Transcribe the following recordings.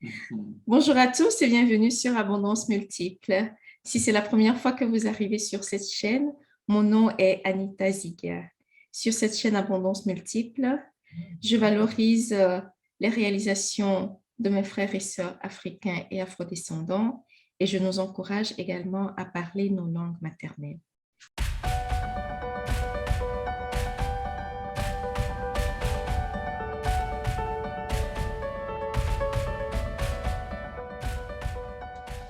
Mhm. Bonjour à tous et bienvenue sur Abondance Multiple. Si c'est la première fois que vous arrivez sur cette chaîne, mon nom est Anita Ziga. Sur cette chaîne Abondance Multiple, je valorise les réalisations de mes frères et sœurs africains et afrodescendants et je nous encourage également à parler nos langues maternelles.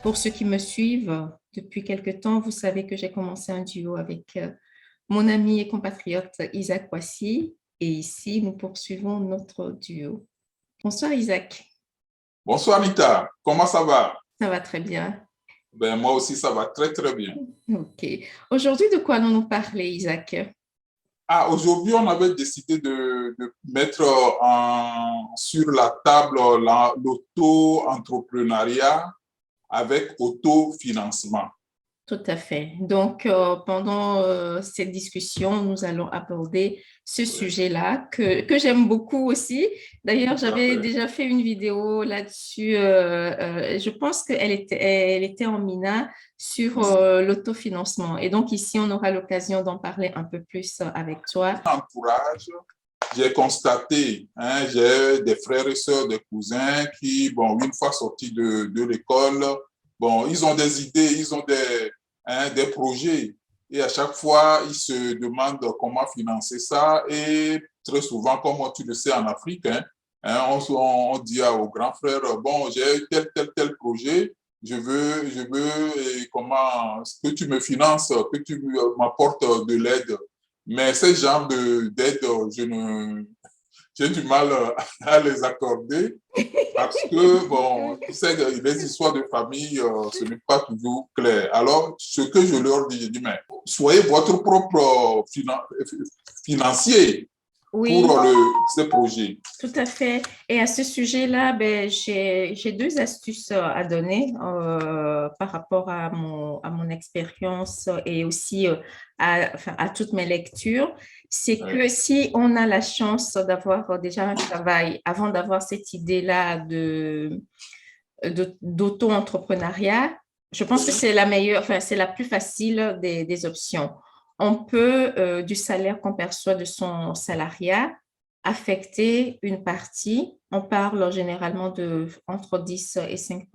Pour ceux qui me suivent depuis quelque temps, vous savez que j'ai commencé un duo avec mon ami et compatriote Isaac Kwasi. Et ici, nous poursuivons notre duo. Bonsoir Isaac, Bonsoir Anita, comment ça va? ça va très bien. Ben, moi aussi, ça va très très bien. Ok. Aujourd'hui, de quoi allons-nous parler, Isaac? Ah, aujourd'hui, on avait décidé de mettre sur la table l'auto-entrepreneuriat avec autofinancement. Tout à fait. Donc, pendant cette discussion, nous allons aborder ce Oui, sujet-là que j'aime beaucoup aussi. D'ailleurs, tout à j'avais fait. déjà fait une vidéo là-dessus. Je pense elle était en Mina sur l'autofinancement. Et donc, ici, on aura l'occasion d'en parler un peu plus avec toi. Entourage, j'ai constaté, hein, j'ai des frères et sœurs, des cousins qui, bon, une fois sortis de l'école, bon, ils ont des idées, ils ont des projets. Et à chaque fois, ils se demandent comment financer ça. Et très souvent, comme tu le sais en Afrique, on dit aux grands frères, bon, j'ai tel projet, comment, que tu me finances, que tu m'apportes de l'aide. Mais ces genres d'aide, j'ai du mal à les accorder parce que, bon, tu sais, les histoires de famille, ce n'est pas toujours clair. Alors, ce que je leur dis, je dis, mais soyez votre propre financier pour Oui. ce projet. Tout à fait. Et à ce sujet-là, ben, j'ai deux astuces à donner par rapport à mon expérience et aussi enfin, à toutes mes lectures. C'est Ouais. que si on a la chance d'avoir déjà un travail avant d'avoir cette idée-là d'auto-entrepreneuriat, je pense que c'est la meilleure, enfin, c'est la plus facile des options. On peut, du salaire qu'on perçoit de son salariat, affecter une partie, on parle généralement de entre 10 et 5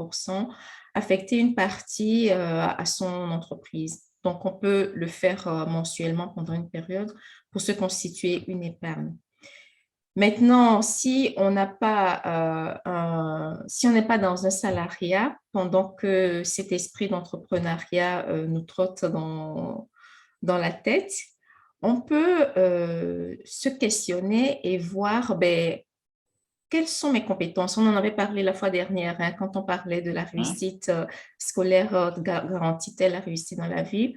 affecter une partie à son entreprise. Donc, on peut le faire mensuellement pendant une période pour se constituer une épargne. Maintenant, si on n'a pas, si on n'est pas dans un salariat, pendant que cet esprit d'entrepreneuriat nous trotte dans la tête, on peut se questionner et voir ben, quelles sont mes compétences. On en avait parlé la fois dernière hein, quand on parlait de la Hein? réussite scolaire garantit-elle la réussite dans la vie.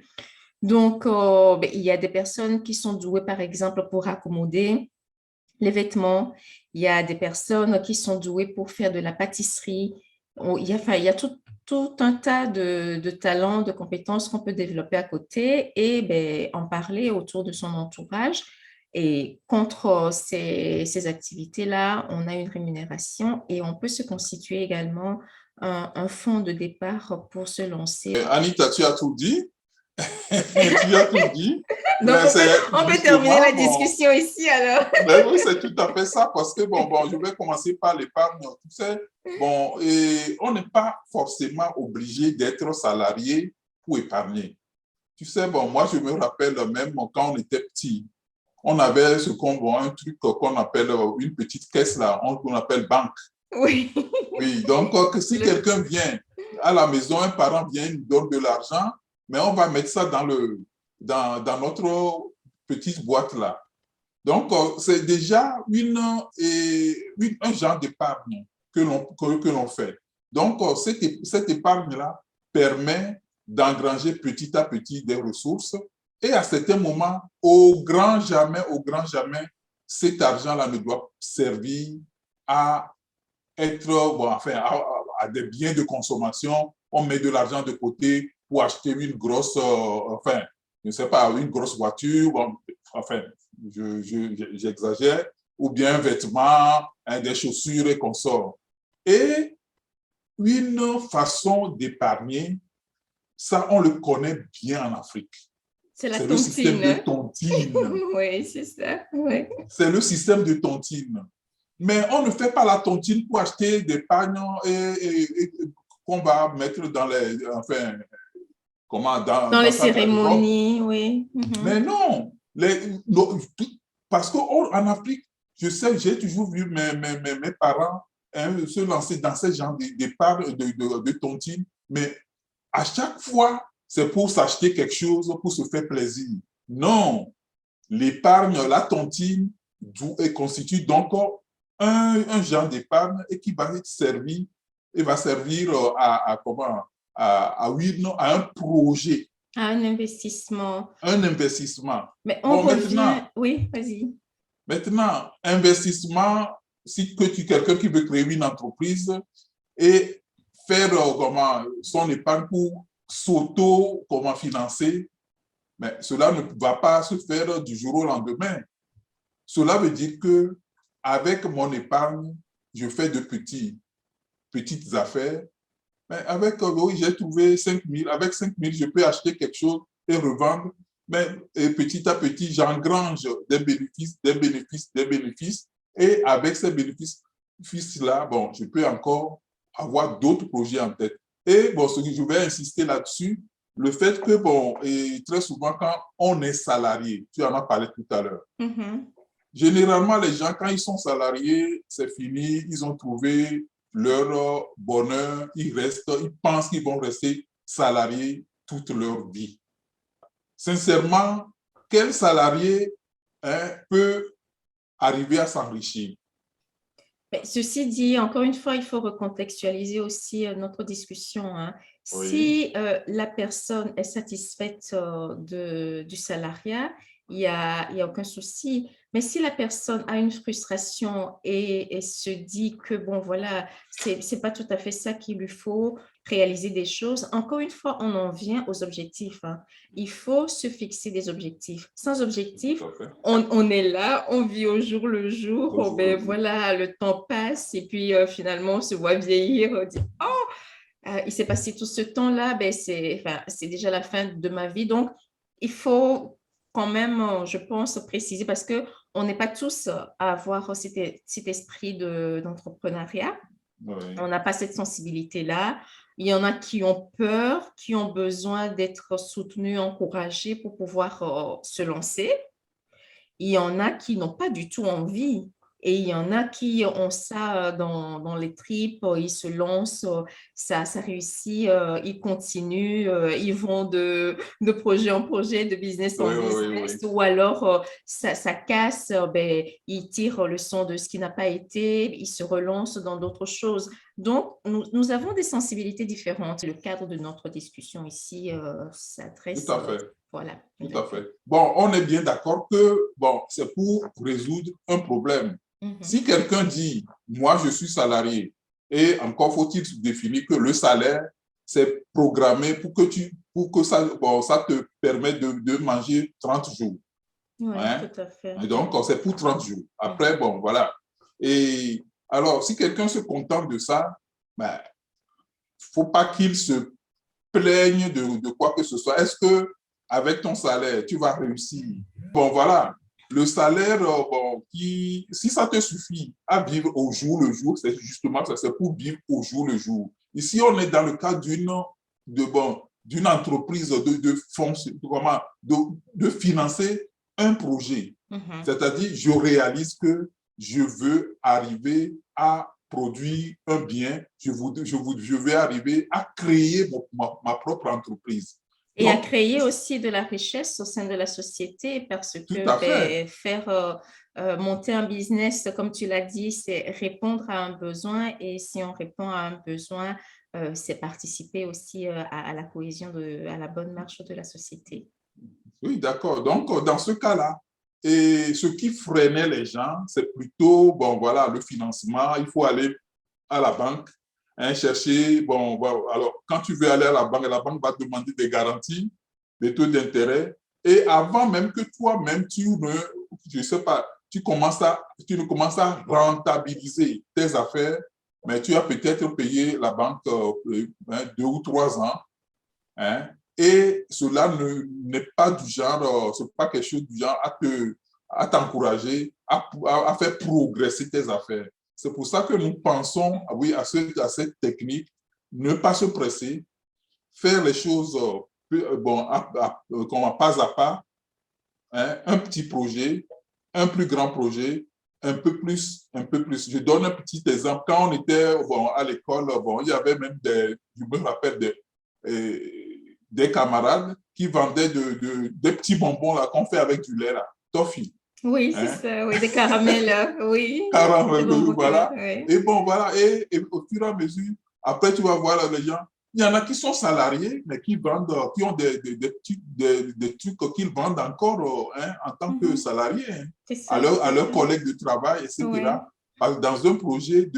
Donc, ben, il y a des personnes qui sont douées, par exemple, pour accommoder les vêtements. Il y a des personnes qui sont douées pour faire de la pâtisserie. Enfin, il y a tout un tas de talents, de compétences qu'on peut développer à côté et ben, en parler autour de son entourage. Et contre ces activités-là, on a une rémunération et on peut se constituer également un fonds de départ pour se lancer. Anita, tu as tout dit. Tu as tout dit. Donc, Mais c'est on peut terminer justement, la bon, discussion ici alors. ben oui, c'est tout à fait ça, parce que, bon, je vais commencer par l'épargne. Tu sais, bon, et on n'est pas forcément obligé d'être salarié pour épargner. Tu sais, bon, moi, je me rappelle même quand on était petit, on avait un truc qu'on appelle une petite caisse, là, qu'on appelle banque. Oui. Oui, donc, que si Le- quelqu'un vient à la maison, un parent vient, il nous donne de l'argent, mais on va mettre ça dans notre petite boîte, là. Donc, c'est déjà un genre d'épargne que l'on fait. Donc, cette épargne-là permet d'engranger petit à petit des ressources et à certains moments, au grand jamais, cet argent-là ne doit servir à être, bon, enfin, à des biens de consommation. On met de l'argent de côté pour acheter une grosse, enfin, je ne sais pas, une grosse voiture, bon, enfin, j'exagère, ou bien un vêtement, hein, des chaussures et consorts. Et une façon d'épargner, ça, on le connaît bien en Afrique. C'est la C'est le système de tontine. tontine. Oui, c'est ça. Oui. C'est le système de tontine. Mais on ne fait pas la tontine pour acheter des pagnes et qu'on va mettre dans les, enfin, comment, Dans les dans sa garde-robe. cérémonies, oui. Mhm. Mais non, parce qu'en Afrique, je sais, j'ai toujours vu mes parents se lancer dans ce genre d'épargne de tontine, mais à chaque fois, c'est pour s'acheter quelque chose, pour se faire plaisir. Non, l'épargne, la tontine, constitue donc un genre d'épargne et qui va servir, et va servir comment, oui, non, à un projet, Un investissement. un investissement. Mais on Bon, revient. Oui, vas-y. maintenant, investissement, si que tu quelqu'un qui veut créer une entreprise et faire comment, son épargne pour comment financer, mais cela ne va pas se faire du jour au lendemain. Cela veut dire que avec mon épargne, je fais de petites affaires. Mais avec, oui, j'ai trouvé 5 000. Avec 5 000, je peux acheter quelque chose et revendre. Mais petit à petit, j'engrange des bénéfices, des bénéfices, des bénéfices. Et avec ces bénéfices-là, bon, je peux encore avoir d'autres projets en tête. Et bon, je vais insister là-dessus, le fait que, bon, et très souvent, quand on est salarié, tu en as parlé tout à l'heure, généralement, les gens, quand ils sont salariés, c'est fini, ils ont trouvé leur bonheur, ils pensent qu'ils vont rester salariés toute leur vie. Sincèrement, quel salarié peut arriver à s'enrichir? Ceci dit, encore une fois, il faut recontextualiser aussi notre discussion. Hein. Oui. Si la personne est satisfaite du salariat, il n'y a aucun souci. Mais si la personne a une frustration et se dit que, bon, voilà, c'est pas tout à fait ça qu'il lui faut, réaliser des choses, encore une fois, on en vient aux objectifs. Hein. Il faut se fixer des objectifs. Sans objectif, on est là, on vit au jour le jour, ben voilà, le temps passe et puis finalement, on se voit vieillir, on dit « Oh, il s'est passé tout ce temps-là, ben c'est déjà la fin de ma vie. » Donc, il faut quand même, je pense, préciser parce qu'on n'est pas tous à avoir cet esprit d'entrepreneuriat. Oui. On n'a pas cette sensibilité-là. Il y en a qui ont peur, qui ont besoin d'être soutenus, encouragés pour pouvoir se lancer. Il y en a qui n'ont pas du tout envie. Et il y en a qui ont ça dans les tripes, ils se lancent, ça réussit, ils continuent, ils vont de projet en projet, de business en business, ou alors ça casse, ben, ils tirent le son de ce qui n'a pas été, ils se relancent dans d'autres choses. Donc, nous avons des sensibilités différentes. Le cadre de notre discussion ici s'adresse. Tout à fait. Voilà. Tout à fait. Bon, on est bien d'accord que bon, c'est pour résoudre un problème. Si quelqu'un dit, moi, je suis salarié, et encore faut-il définir que le salaire, c'est programmé pour que ça te permette de manger 30 jours. Oui, hein? Tout à fait. Et donc, c'est pour 30 jours. Après, bon, voilà. Et alors, si quelqu'un se contente de ça, ben, faut pas qu'il se plaigne de quoi que ce soit. Est-ce que avec ton salaire, tu vas réussir? Bon, voilà. Le salaire, bon, si ça te suffit à vivre au jour le jour, c'est justement ça, c'est pour vivre au jour le jour. Ici, on est dans le cas d'une entreprise de financer un projet. C'est-à-dire, je réalise que je veux arriver à produire un bien, je vais arriver à créer ma propre entreprise. Et donc, à créer aussi de la richesse au sein de la société parce que faire monter un business, comme tu l'as dit, c'est répondre à un besoin et si on répond à un besoin, c'est participer aussi à la cohésion, à la bonne marche de la société. Oui, d'accord. Donc, dans ce cas-là, et ce qui freinait les gens, c'est plutôt, bon, voilà, le financement. Il faut aller à la banque, chercher, bon, alors, quand tu veux aller à la banque va te demander des garanties, des taux d'intérêt. Et avant même que toi-même, je sais pas, tu ne commences à rentabiliser tes affaires, mais tu as peut-être payé la banque 2 ou 3 ans, hein, et cela n'est pas du genre, c'est pas quelque chose du genre à t'encourager, à faire progresser tes affaires. C'est pour ça que nous pensons, oui, à cette technique, ne pas se presser, faire les choses bon, pas à pas, hein, un petit projet, un plus grand projet, un peu plus, un peu plus. Je donne un petit exemple. Quand on était bon, à l'école, bon, il y avait même je me rappelle des camarades qui vendaient des petits bonbons là, qu'on fait avec du lait, là, toffee. Oui, c'est Hein? ça, oui, des caramels, oui, des Caramel, bonbons, voilà. oui. Et bon, voilà. Et au fur et à mesure, après, tu vas voir là, les gens. Il y en a qui sont salariés, mais qui vendent, qui ont des trucs qu'ils vendent encore hein, en tant que salariés hein, C'est ça, à c'est leurs ça. collègues de travail, Oui, etc. Dans un projet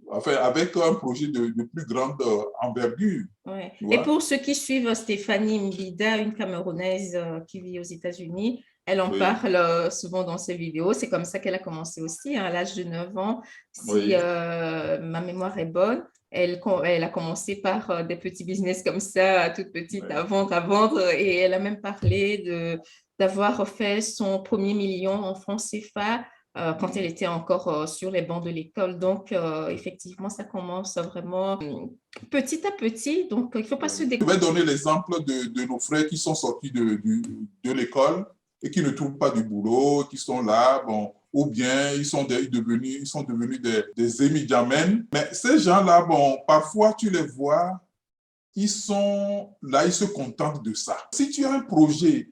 enfin, avec un projet de plus grande envergure. ouais. Tu Et vois? pour ceux qui suivent Stéphanie Mbida, une Camerounaise qui vit aux États-Unis, elle en Oui, parle souvent dans ses vidéos. C'est comme ça qu'elle a commencé aussi, hein, à l'âge de 9 ans. Si oui, ma mémoire est bonne, elle a commencé par des petits business comme ça, toute petite, oui. à vendre. Et elle a même parlé d'avoir fait son premier million en francs CFA quand elle était encore sur les bancs de l'école. Donc, effectivement, ça commence vraiment petit à petit. Donc, il ne faut pas se Je vais décourager. donner l'exemple de nos frères qui sont sortis de l'école et qui ne trouvent pas du boulot, qui sont là, bon, ou bien ils sont devenus des émidiamènes. Mais ces gens-là, bon, parfois tu les vois, ils sont là, ils se contentent de ça. Si tu as un projet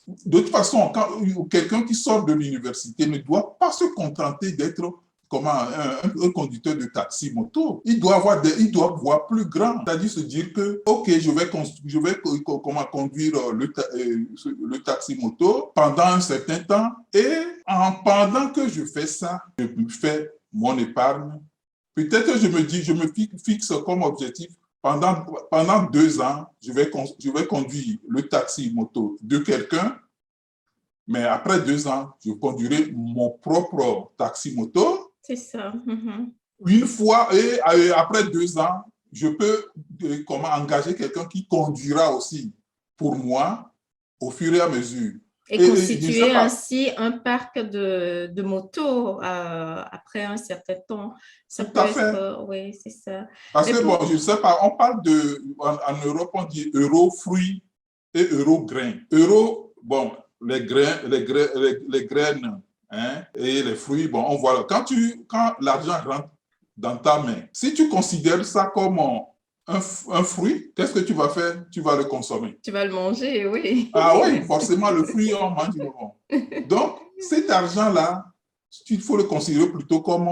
de toute façon, quand quelqu'un qui sort de l'université ne doit pas se contenter d'être comme un conducteur de taxi moto. Il doit voir plus grand, c'est-à-dire se dire que, OK, je vais comment conduire le taxi moto pendant un certain temps et pendant que je fais ça, je fais mon épargne. Peut-être que je me fixe comme objectif pendant 2 ans, je vais conduire le taxi moto de quelqu'un, mais après 2 ans, je conduirai mon propre taxi moto. C'est ça. Une fois, et après 2 ans, je peux comment engager quelqu'un qui conduira aussi pour moi au fur et à mesure. Et Et je ne sais constituer pas, ainsi un parc de motos après un certain temps. Ça tout peut à être, fait. oui, c'est ça. Parce Mais que, bon, pour, je ne sais pas, on parle en Europe, on dit euro fruits et euro grains. Euro, bon, les graines hein, et les fruits, bon, on voit là. Quand l'argent rentre dans ta main, si tu considères ça comme un fruit, qu'est-ce que tu vas faire? Tu vas le consommer. tu vas le manger, oui. Ah oui, forcément, le fruit, on mange le bon. Donc, cet argent-là, il faut le considérer plutôt comme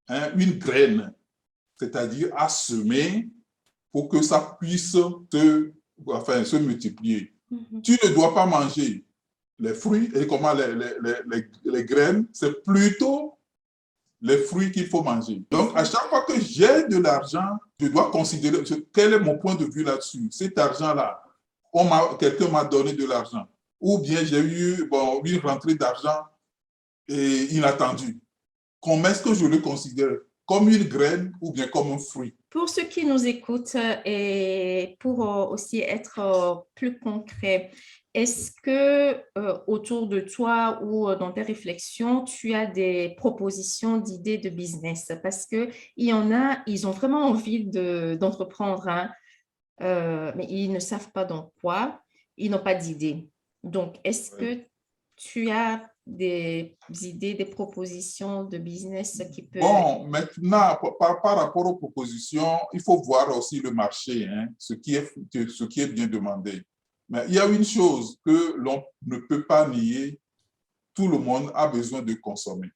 hein, une graine, c'est-à-dire à semer pour que ça puisse se multiplier. Tu ne dois pas manger les fruits et comment les graines, c'est plutôt les fruits qu'il faut manger. Donc, à chaque fois que j'ai de l'argent, je dois considérer quel est mon point de vue là-dessus. Cet argent-là, quelqu'un m'a donné de l'argent. Ou bien j'ai eu bon, une rentrée d'argent inattendue. Comment est-ce que je le considère? Comme une graine ou bien comme un fruit? Pour ceux qui nous écoutent et pour aussi être plus concret, est-ce que autour de toi ou dans tes réflexions, tu as des propositions d'idées de business? Parce qu'il y en a, ils ont vraiment envie d'entreprendre, hein, mais ils ne savent pas dans quoi, ils n'ont pas d'idée. Donc, est-ce que tu as des idées, des propositions de business qui peuvent... Bon, maintenant, par rapport aux propositions, il faut voir aussi le marché, hein, ce qui est bien demandé. Mais il y a une chose que l'on ne peut pas nier, tout le monde a besoin de consommer,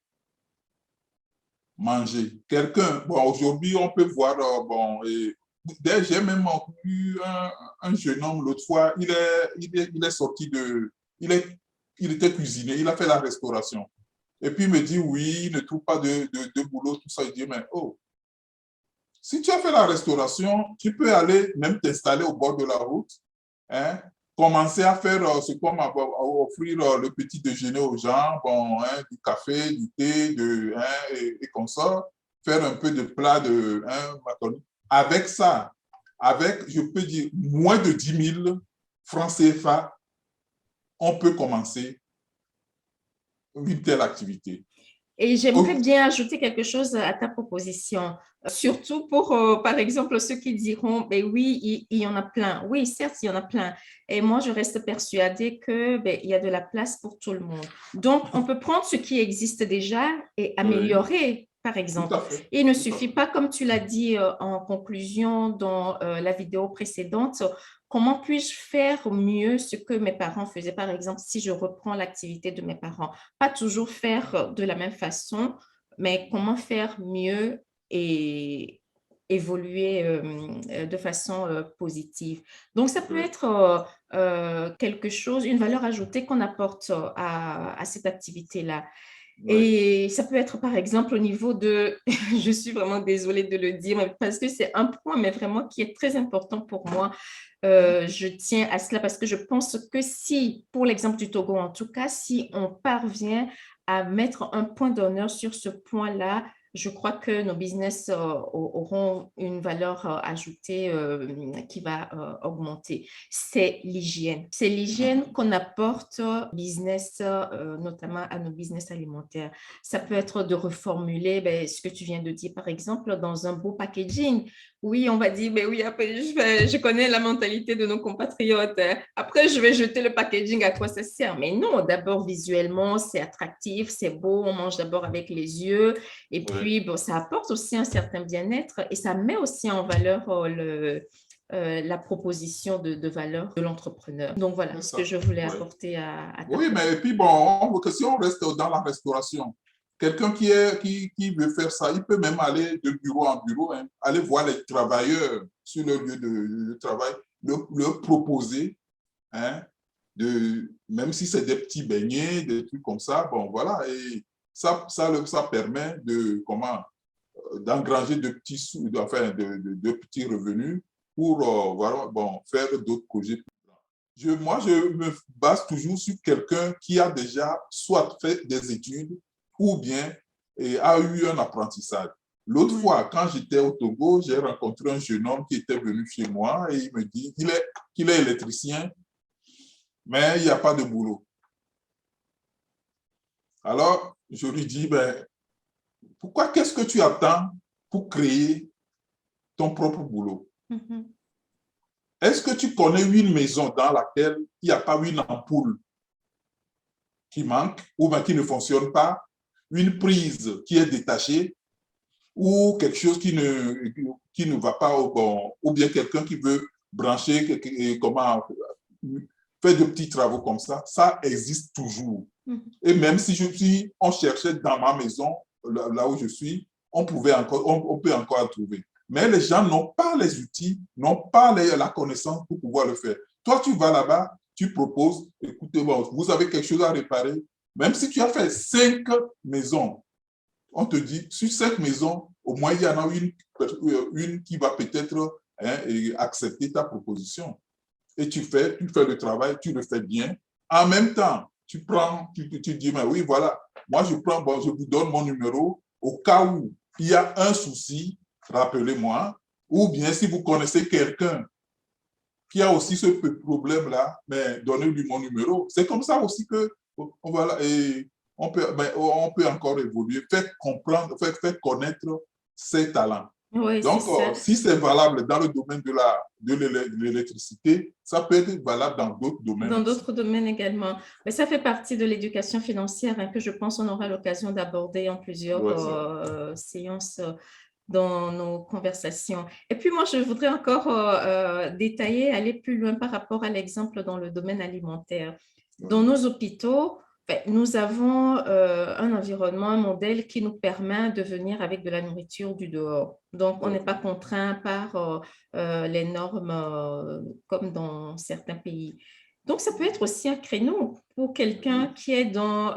manger. Quelqu'un, bon, aujourd'hui, on peut voir, bon, j'ai même eu un jeune homme l'autre fois, il est sorti il, est, il était cuisinier, il a fait la restauration. Et puis il me dit, oui, il ne trouve pas de boulot, tout ça. Il dit, mais oh, si tu as fait la restauration, tu peux aller même t'installer au bord de la route, hein, commencer à faire ce qu'on va offrir le petit déjeuner aux gens, bon, hein, du café, du thé, et qu'on sort, faire un peu de plat de macaroni. Avec ça, avec, je peux dire, moins de 10 000 francs CFA, on peut commencer une telle activité. Et j'aimerais bien ajouter quelque chose à ta proposition, surtout pour, par exemple, ceux qui diront, ben oui, il y en a plein. Oui, certes, il y en a plein. Et moi, je reste persuadée que ben, il y a de la place pour tout le monde. Donc, on peut prendre ce qui existe déjà et améliorer. Par exemple, il ne suffit pas, comme tu l'as dit en conclusion dans la vidéo précédente, comment puis-je faire mieux ce que mes parents faisaient? Par exemple, si je reprends l'activité de mes parents, pas toujours faire de la même façon, mais comment faire mieux et évoluer de façon positive. Donc, ça peut être quelque chose, une valeur ajoutée qu'on apporte à cette activité-là. Et ça peut être, par exemple, au niveau de, je suis vraiment désolée de le dire, parce que c'est un point, mais vraiment qui est très important pour moi. Je tiens à cela parce que je pense que si, pour l'exemple du Togo en tout cas, si on parvient à mettre un point d'honneur sur ce point-là, je crois que nos business auront une valeur ajoutée qui va augmenter. C'est l'hygiène. C'est l'hygiène qu'on apporte business, notamment à nos business alimentaires. Ça peut être de reformuler ce que tu viens de dire, par exemple, dans un beau packaging. Oui, on va dire, ben oui, après, je connais la mentalité de nos compatriotes. Après, je vais jeter le packaging, à quoi ça sert? Mais non, d'abord, visuellement, c'est attractif, c'est beau, on mange d'abord avec les yeux. Et puis, bon, ça apporte aussi un certain bien-être et ça met aussi en valeur la proposition de valeur de l'entrepreneur. Donc, voilà ce que je voulais apporter à ta Oui, mais puis bon, si on reste dans la restauration, quelqu'un qui veut faire ça, il peut même aller de bureau en bureau, hein, aller voir les travailleurs sur le lieu de travail, leur proposer, hein, même si c'est des petits beignets, des trucs comme ça, bon, voilà, et ça permet d'engranger de petits sous, enfin, de petits revenus pour voilà, bon, faire d'autres projets. Moi, je me base toujours sur quelqu'un qui a déjà soit fait des études ou bien a eu un apprentissage. L'autre fois, quand j'étais au Togo, j'ai rencontré un jeune homme qui était venu chez moi et il me dit qu'il est électricien, mais il n'y a pas de boulot. Alors, je lui dis, ben, qu'est-ce que tu attends pour créer ton propre boulot? Est-ce que tu connais une maison dans laquelle il n'y a pas une ampoule qui manque ou bien qui ne fonctionne pas, une prise qui est détachée ou quelque chose qui ne va pas au bon, ou bien quelqu'un qui veut brancher, faire de petits travaux comme ça existe toujours. Et même si on cherchait dans ma maison, là où je suis, on peut encore trouver. Mais les gens n'ont pas les outils, n'ont pas la connaissance pour pouvoir le faire. Toi, tu vas là-bas, tu proposes, écoutez, bon, vous avez quelque chose à réparer. Même si tu as fait 5 maisons, on te dit, sur 5 maisons, au moins, il y en a une qui va peut-être accepter ta proposition. Et tu fais le travail, tu le fais bien. En même temps, tu dis, mais oui, voilà, moi, je vous donne mon numéro au cas où il y a un souci, rappelez-moi, ou bien si vous connaissez quelqu'un qui a aussi ce problème-là, mais donnez-lui mon numéro. C'est comme ça aussi que on peut encore évoluer, faire comprendre, faire connaître ses talents. Oui, donc, si c'est valable dans le domaine de l'électricité, ça peut être valable dans d'autres domaines. Dans d'autres domaines également. Mais ça fait partie de l'éducation financière que je pense qu'on aura l'occasion d'aborder en plusieurs séances dans nos conversations. Et puis moi, je voudrais encore détailler, aller plus loin par rapport à l'exemple dans le domaine alimentaire. Dans nos hôpitaux, nous avons un environnement, un modèle qui nous permet de venir avec de la nourriture du dehors. Donc, on n'est pas contraint par les normes comme dans certains pays. Donc, ça peut être aussi un créneau pour quelqu'un qui est dans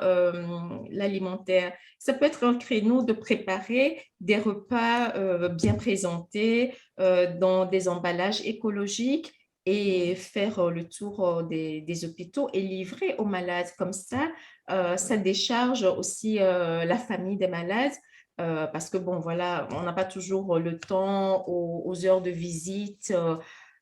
l'alimentaire. Ça peut être un créneau de préparer des repas bien présentés dans des emballages écologiques et faire le tour des hôpitaux et livrer aux malades. Comme ça décharge aussi la famille des malades parce que, bon, voilà, on n'a pas toujours le temps aux heures de visite.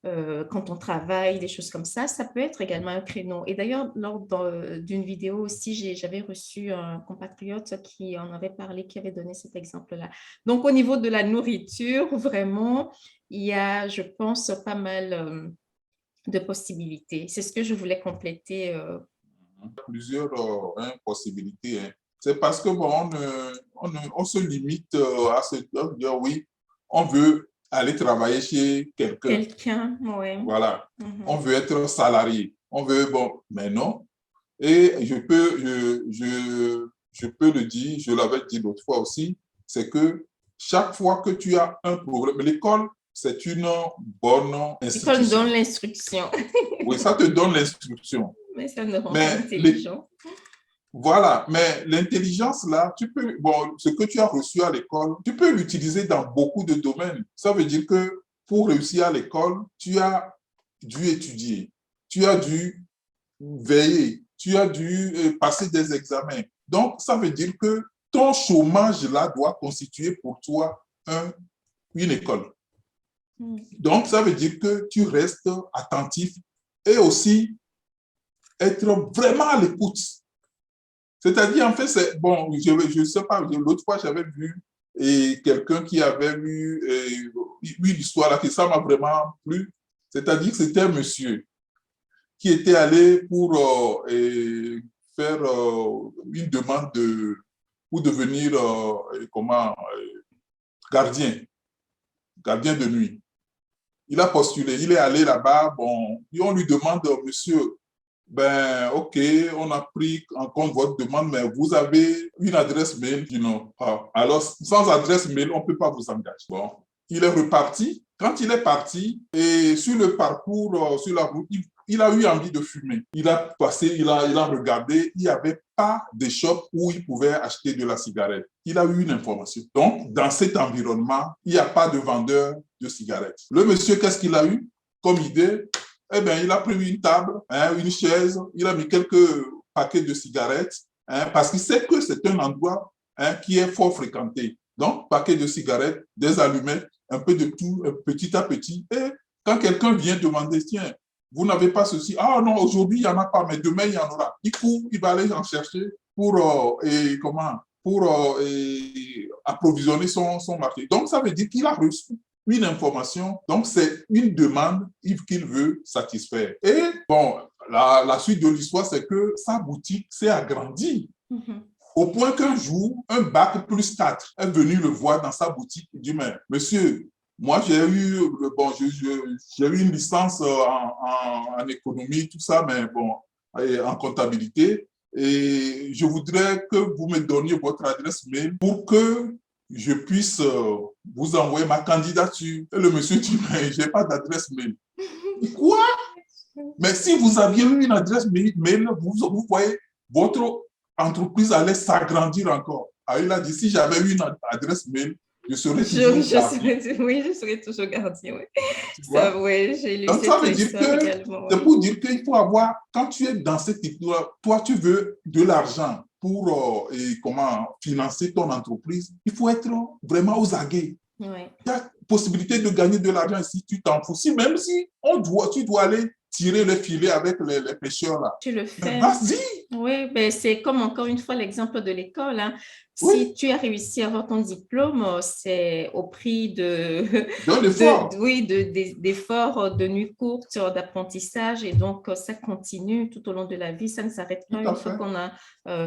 Quand on travaille, des choses comme ça peut être également un créneau. Et d'ailleurs, d'une vidéo aussi, j'avais reçu un compatriote qui en avait parlé, qui avait donné cet exemple-là. Donc, au niveau de la nourriture, vraiment, il y a, je pense, pas mal de possibilités. C'est ce que je voulais compléter. Plusieurs possibilités. Hein. C'est parce que bon, on se limite à se dire oui, on veut aller travailler chez quelqu'un. Quelqu'un, oui. Voilà. On veut être salarié. On veut, bon, mais non. Et je peux le dire, je l'avais dit l'autre fois aussi, c'est que chaque fois que tu as un problème, l'école, c'est une bonne institution. L'école donne l'instruction. Oui, ça te donne l'instruction. Mais ça ne rend pas intelligent. Voilà, mais l'intelligence là, bon, ce que tu as reçu à l'école, tu peux l'utiliser dans beaucoup de domaines. Ça veut dire que pour réussir à l'école, tu as dû étudier, tu as dû veiller, tu as dû passer des examens. Donc, ça veut dire que ton chômage là doit constituer pour toi une école. Donc, ça veut dire que tu restes attentif et aussi être vraiment à l'écoute. C'est-à-dire, en fait, c'est bon, je ne sais pas, l'autre fois, j'avais vu quelqu'un qui avait eu une histoire là, que ça m'a vraiment plu. C'est-à-dire que c'était un monsieur qui était allé pour faire une demande pour devenir gardien de nuit. Il a postulé, il est allé là-bas, bon, et on lui demande, monsieur, ben, ok, on a pris en compte votre demande, mais vous avez une adresse mail, non. Alors, sans adresse mail, on ne peut pas vous engager. Bon, il est reparti. Quand il est parti, et sur le parcours, sur la route, il a eu envie de fumer. Il a passé, il a regardé, il n'y avait pas de shop où il pouvait acheter de la cigarette. Il a eu une information. Donc, dans cet environnement, il n'y a pas de vendeur de cigarettes. Le monsieur, qu'est-ce qu'il a eu comme idée? Eh bien, il a pris une table, une chaise, il a mis quelques paquets de cigarettes, parce qu'il sait que c'est un endroit qui est fort fréquenté. Donc, paquet de cigarettes, des allumettes, un peu de tout, petit à petit. Et quand quelqu'un vient demander, tiens, vous n'avez pas ceci, ah non, aujourd'hui, il n'y en a pas, mais demain, il y en aura. Il court, il va aller en chercher pour approvisionner son marché. Donc, ça veut dire qu'il a reçu une information, donc c'est une demande qu'il veut satisfaire. Et bon, la suite de l'histoire, c'est que sa boutique s'est agrandie. Au point qu'un jour, un bac plus 4 est venu le voir dans sa boutique. Il dit, mais monsieur, moi j'ai eu une licence en économie, tout ça, mais bon, en comptabilité. Et je voudrais que vous me donniez votre adresse mail pour que je puisse vous envoyer ma candidature. Et le monsieur dit, mais je n'ai pas d'adresse mail. Quoi? Mais si vous aviez eu une adresse mail, vous voyez, votre entreprise allait s'agrandir encore. Alors, il a dit, si j'avais eu une adresse mail, je serais toujours gardien. Oui, je serais toujours gardien. Oui. Ça, oui, j'ai lu donc, ça veut dire que, également. C'est pour dire qu'il faut avoir, quand tu es dans cette équipe-là, toi, tu veux de l'argent pour financer ton entreprise, il faut être vraiment aux aguets. Oui. Il y a possibilité de gagner de l'argent si tu t'en fous. Même si tu dois aller tirer les filets avec les pêcheurs là. Tu le fais. Vas-y. Oui, ben c'est comme encore une fois l'exemple de l'école. Hein. Oui. Si tu as réussi à avoir ton diplôme, c'est au prix d'efforts, de nuits courtes, d'apprentissage, et donc ça continue tout au long de la vie. Ça ne s'arrête pas une fois qu'on a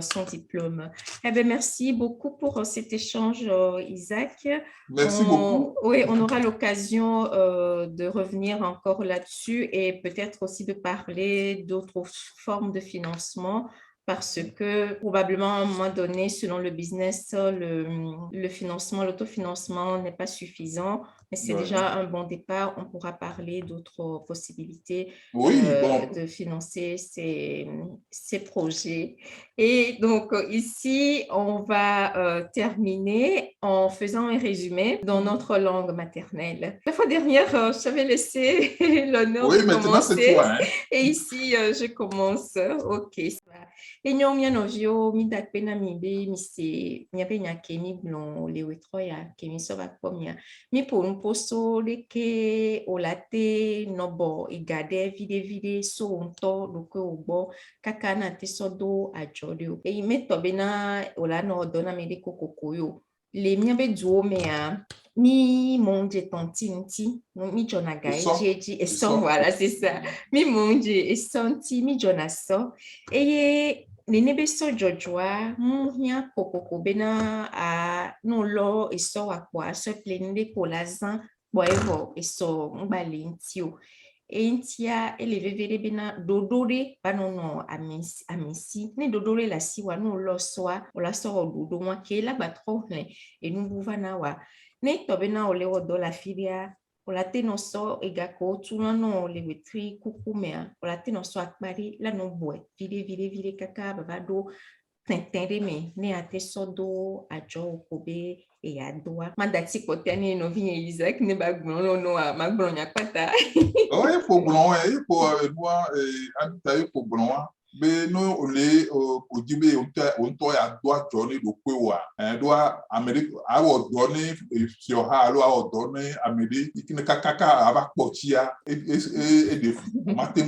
son diplôme. Eh bien, merci beaucoup pour cet échange, Isaac. Merci beaucoup. Oui, on aura l'occasion de revenir encore là-dessus et peut-être aussi de parler d'autres formes de financement parce que probablement à un moment donné, selon le business, le financement, l'autofinancement n'est pas suffisant, mais c'est Ouais. déjà un bon départ. On pourra parler d'autres possibilités Oui, bon, de financer ces projets. Et donc, ici, on va terminer en faisant un résumé dans notre langue maternelle. La fois dernière, je t'avais laissé l'honneur oui, de maintenant c'est commencer. toi, hein. Et ici, je commence. OK, ça va. Enyo mia novio mi dakpe na mi be mi se mia be nya ke mi blon le wetroya ke mi so ba pomia mi por un posto de ke olate no bo igade vide so onto do ko ogbo kaka na te so do ajodo e me to be na ola no do na me de kokokoyo le mia be duo me a mi monje tontinti mi jona Et gai ça, jeji e et so ça. voilà c'est ça mi monje e sonti mi jona so eye nene be so jojua hia kokoko bena a no lo eso akwa so pleni ko lazan boevo eso ngbali ntio entia elevevere bena dodore banono amisi ne dodore la siwa no lo soa o la so dodo mwa ke la batro e nubuva na wa ne to bena ole wodo la filia olate no so egako tuna no le wetri kukumea olate no so akpari la no boy vide kaka babado tentende me ne ate so do ajo kobe e adoa mandati potani no vinye Isaac ne bagbon no magbon yakata Oh, il faut blanc, il faut moi, habiter, il faut blanc. Mais nous, on est au début, on doit donner le quoi, on doit Amérique, avoir donné sur alors donner Amérique, qui ne caca avec potia et des matin,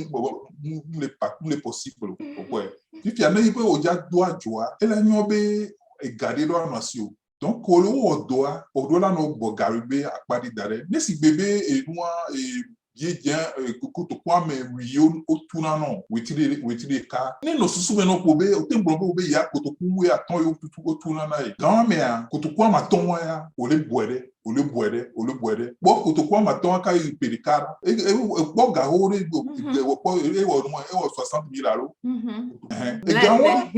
les possible, ouais. Puis il y en a, il peut au dia doit jouer, et la nyobe est gardée dans la nation. Donc, on doit là nos bogaribé à Paris d'arrêt. Mais si bébé et moi et bien kukutu kwame wiyo otuna no wetire ka ne no susu no kobe o tembo obe ya kotoku ya ton yo tutu otuna na e kan me a kotoku ma ton ya ole boere bo kotoku ma ton ka yi perikara e bo ga hore go wo 60,000 alo e gawa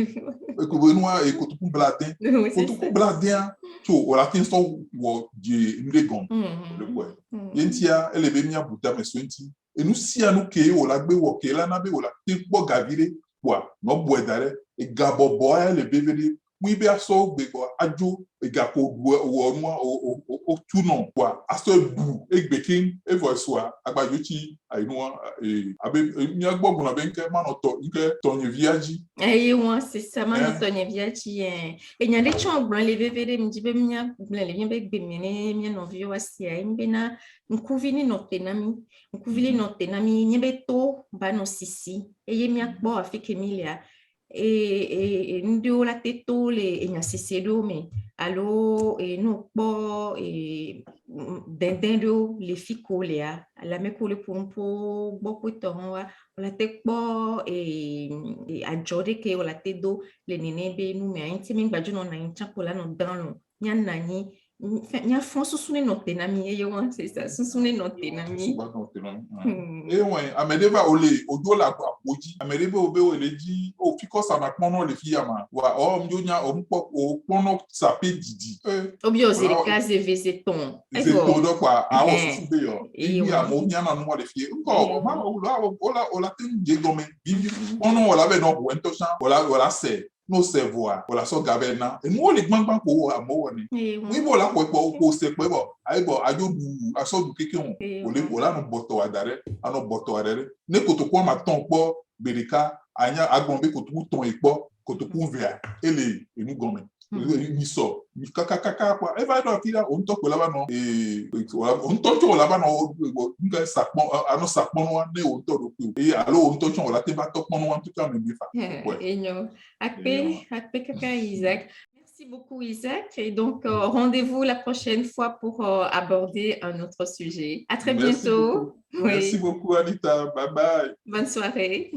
ko benua e kotoku bladin kotoku bladin to o la tin so wo di ndegon le boere yentia elebe mia buta meswenti enu sia nu ke o la gbe wo ke la na be o la te gbo gavire wa no bo edare e gabobo elebe vele mu ibe aso gbe ko ajo e ga ko wo nu o tuno wa aso bu egbekin e vo so agbajo ti ainu abe mia gbogun na be nke ma no to nke tonye viaji eh ouais c'est ça ma no tonye viaji e nya de chongbran le vevere mjibe mia blen le bien be gbe mene mia no vio asia imbena nkuvini no tenami nyebe to bano sisi eye mia gbo afike milia e ndị ụla teto le enya sisi do me alo no gbo dendendo le fiko le a la me ko le pompo gbo kwito wa la te gbo ajode ke la te do le nene be nu me anti mi gbaju no na ncha ko la no dan no nya nani nya fon susune no tenami ye wan c'est ça susune no tenami e wen amedeva ole ojo la apoji amedeva obe ole ji o fiko sa na pono le fi ama wa o mjonya o mpo o pono sape didi obi ozeri kaze vezeton vezeton do kwa awo susu be yo ibi amo nya na no le fi ko ma ola ten je gome bibi pono ola be no wento san ola se no se voa ola so gabena e mo le gbangban ko amo woni wi bo la ko se pe bo ai bo ajo du aso du keke on ole ola no boto adare ano boto adare ne kotoku ma ton po berika anya agbon be kotoku ton epo kotoku via ele enu gome ni so ni kaka kwa eva do kila on to ko la ba no on to cho la ba no nga sapon ano sapon wa ne on to do ku alo on to cho la te ba to pon wa tout ka me fa enyo akpe kaka Isaac. Merci beaucoup Isaac et donc rendez-vous la prochaine fois pour aborder un autre sujet. À très bientôt. Merci beaucoup Anita, bye bye. Bonne soirée.